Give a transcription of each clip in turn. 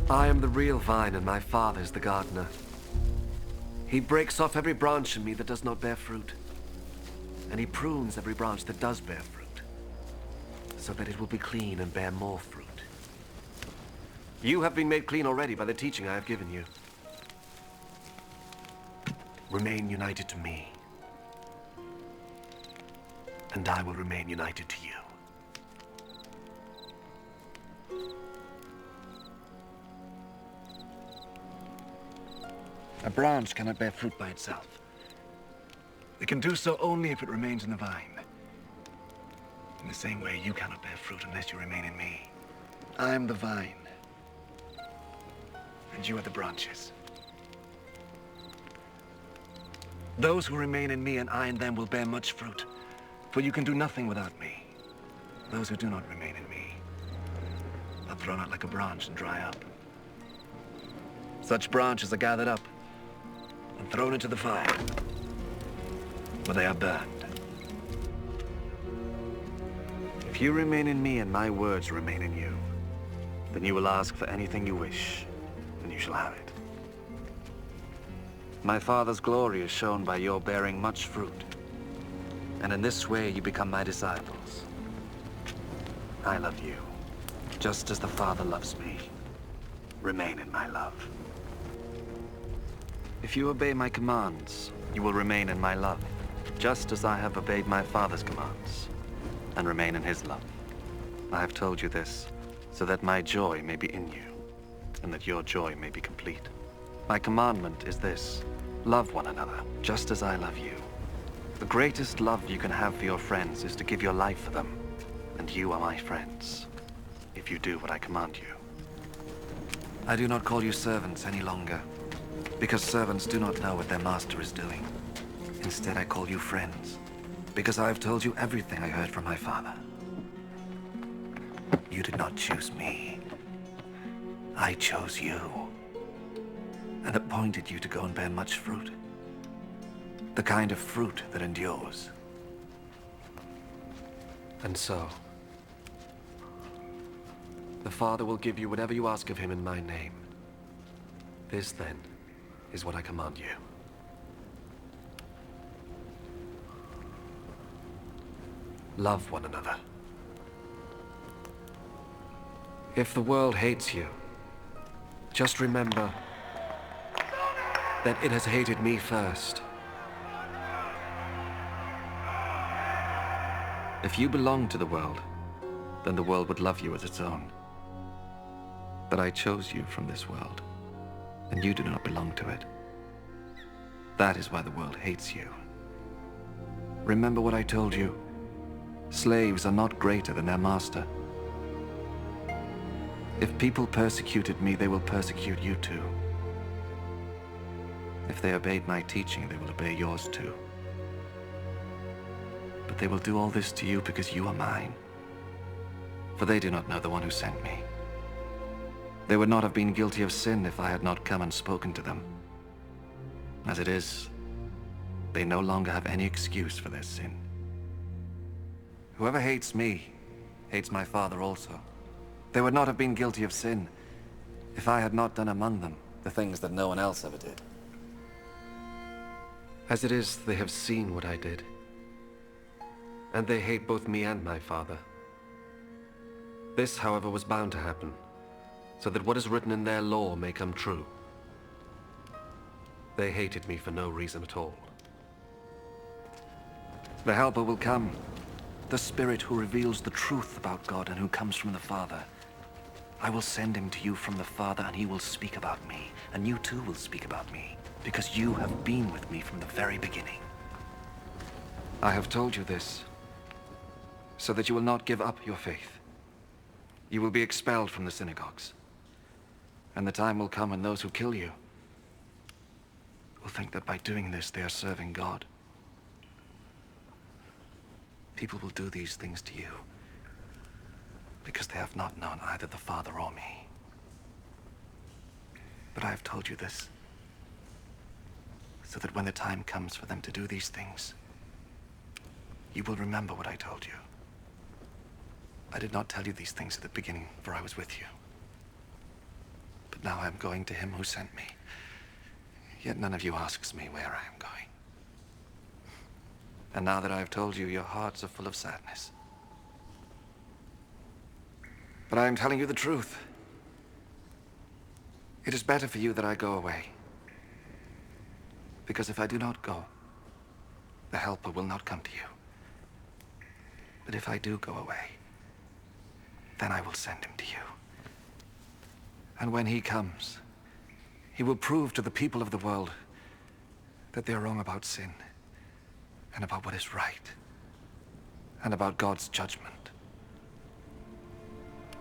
I am the real vine, and my father is the gardener. He breaks off every branch in me that does not bear fruit, and he prunes every branch that does bear fruit, so that it will be clean and bear more fruit. You have been made clean already by the teaching I have given you. Remain united to me, and I will remain united to you. A branch cannot bear fruit by itself. It can do so only if it remains in the vine. In the same way, you cannot bear fruit unless you remain in me. I am the vine, and you are the branches. Those who remain in me and I in them will bear much fruit, for you can do nothing without me. Those who do not remain in me are thrown out like a branch and dry up. Such branches are gathered up and thrown into the fire, where they are burned. If you remain in me and my words remain in you, then you will ask for anything you wish, and you shall have it. My Father's glory is shown by your bearing much fruit, and in this way you become my disciples. I love you, just as the Father loves me. Remain in my love. If you obey my commands, you will remain in my love, just as I have obeyed my Father's commands, and remain in his love. I have told you this, so that my joy may be in you, and that your joy may be complete. My commandment is this: love one another, just as I love you. The greatest love you can have for your friends is to give your life for them, and you are my friends, if you do what I command you. I do not call you servants any longer, because servants do not know what their master is doing. Instead, I call you friends, because I have told you everything I heard from my Father. You did not choose me. I chose you, and appointed you to go and bear much fruit. The kind of fruit that endures. And so, the Father will give you whatever you ask of him in my name. This, then, is what I command you. Love one another. If the world hates you, just remember that it has hated me first. If you belong to the world, then the world would love you as its own. But I chose you from this world, and you do not belong to it. That is why the world hates you. Remember what I told you. Slaves are not greater than their master. If people persecuted me, they will persecute you too. If they obeyed my teaching, they will obey yours too. But they will do all this to you because you are mine. For they do not know the one who sent me. They would not have been guilty of sin if I had not come and spoken to them. As it is, they no longer have any excuse for their sin. Whoever hates me, hates my Father also. They would not have been guilty of sin if I had not done among them the things that no one else ever did. As it is, they have seen what I did, and they hate both me and my Father. This, however, was bound to happen, so that what is written in their law may come true. They hated me for no reason at all. The Helper will come, the Spirit who reveals the truth about God and who comes from the Father. I will send him to you from the Father, and he will speak about me, and you too will speak about me, because you have been with me from the very beginning. I have told you this, so that you will not give up your faith. You will be expelled from the synagogues, and the time will come when those who kill you will think that by doing this they are serving God. People will do these things to you because they have not known either the Father or me. But I have told you this so that when the time comes for them to do these things, you will remember what I told you. I did not tell you these things at the beginning, for I was with you. But now I am going to him who sent me. Yet none of you asks me where I am going. And now that I have told you, your hearts are full of sadness. But I am telling you the truth. It is better for you that I go away. Because if I do not go, the Helper will not come to you. But if I do go away, then I will send him to you. And when he comes, he will prove to the people of the world that they are wrong about sin, and about what is right, and about God's judgment.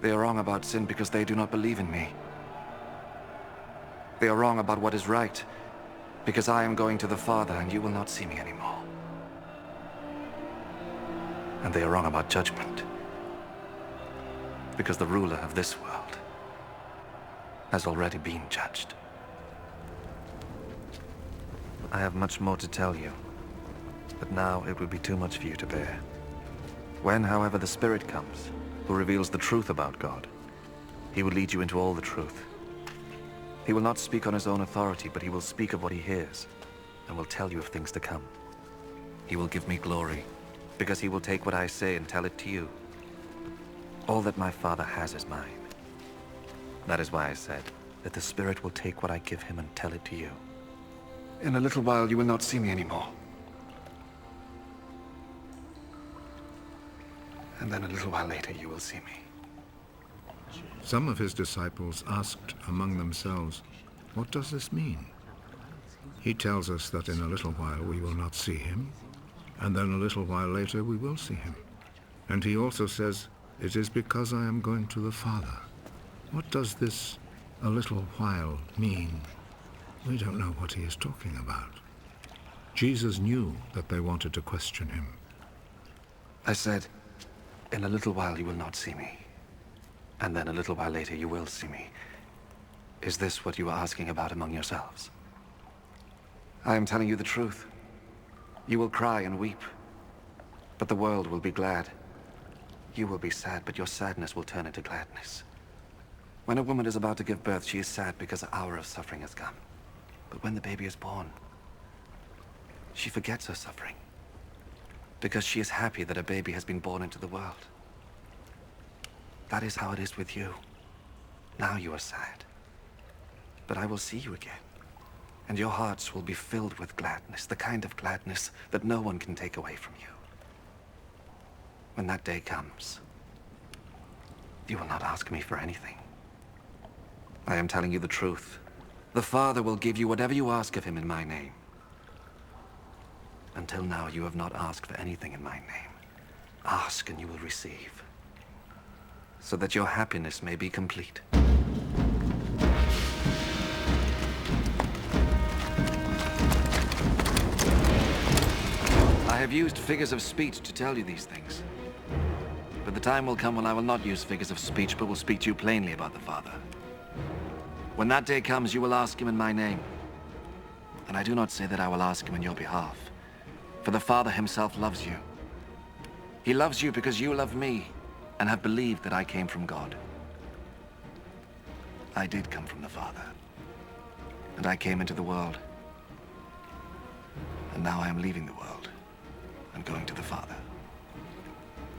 They are wrong about sin because they do not believe in me. They are wrong about what is right because I am going to the Father and you will not see me anymore. And they are wrong about judgment because the ruler of this world has already been judged. I have much more to tell you, but now it would be too much for you to bear. When, however, the Spirit comes, who reveals the truth about God, he will lead you into all the truth. He will not speak on his own authority, but he will speak of what he hears, and will tell you of things to come. He will give me glory, because he will take what I say and tell it to you. All that my Father has is mine. That is why I said that the Spirit will take what I give him and tell it to you. In a little while you will not see me anymore. And then a little while later you will see me. Some of his disciples asked among themselves, "What does this mean?" He tells us that in a little while we will not see him, and then a little while later we will see him. And he also says, "It is because I am going to the Father." What does this "a little while" mean? We don't know what he is talking about. Jesus knew that they wanted to question him. I said, in a little while you will not see me. And then a little while later you will see me. Is this what you are asking about among yourselves? I am telling you the truth. You will cry and weep, but the world will be glad. You will be sad, but your sadness will turn into gladness. When a woman is about to give birth, she is sad because the hour of suffering has come. But when the baby is born, she forgets her suffering, because she is happy that a baby has been born into the world. That is how it is with you. Now you are sad, but I will see you again, and your hearts will be filled with gladness, the kind of gladness that no one can take away from you. When that day comes, you will not ask me for anything. I am telling you the truth. The Father will give you whatever you ask of him in my name. Until now, you have not asked for anything in my name. Ask and you will receive, so that your happiness may be complete. I have used figures of speech to tell you these things. But the time will come when I will not use figures of speech, but will speak to you plainly about the Father. When that day comes, you will ask him in my name. And I do not say that I will ask him on your behalf, for the Father himself loves you. He loves you because you love me and have believed that I came from God. I did come from the Father, and I came into the world. And now I am leaving the world and going to the Father.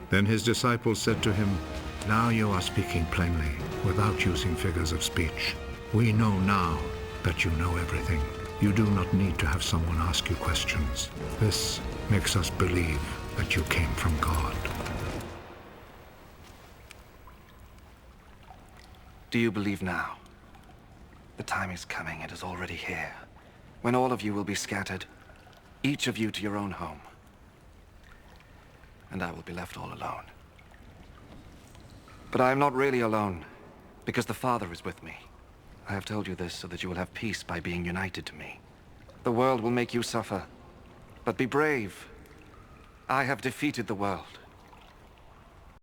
Then his disciples said to him, "Now you are speaking plainly, without using figures of speech. We know now that you know everything. You do not need to have someone ask you questions. This makes us believe that you came from God." Do you believe now? The time is coming, it is already here, when all of you will be scattered, each of you to your own home. And I will be left all alone. But I am not really alone, because the Father is with me. I have told you this so that you will have peace by being united to me. The world will make you suffer, but be brave. I have defeated the world.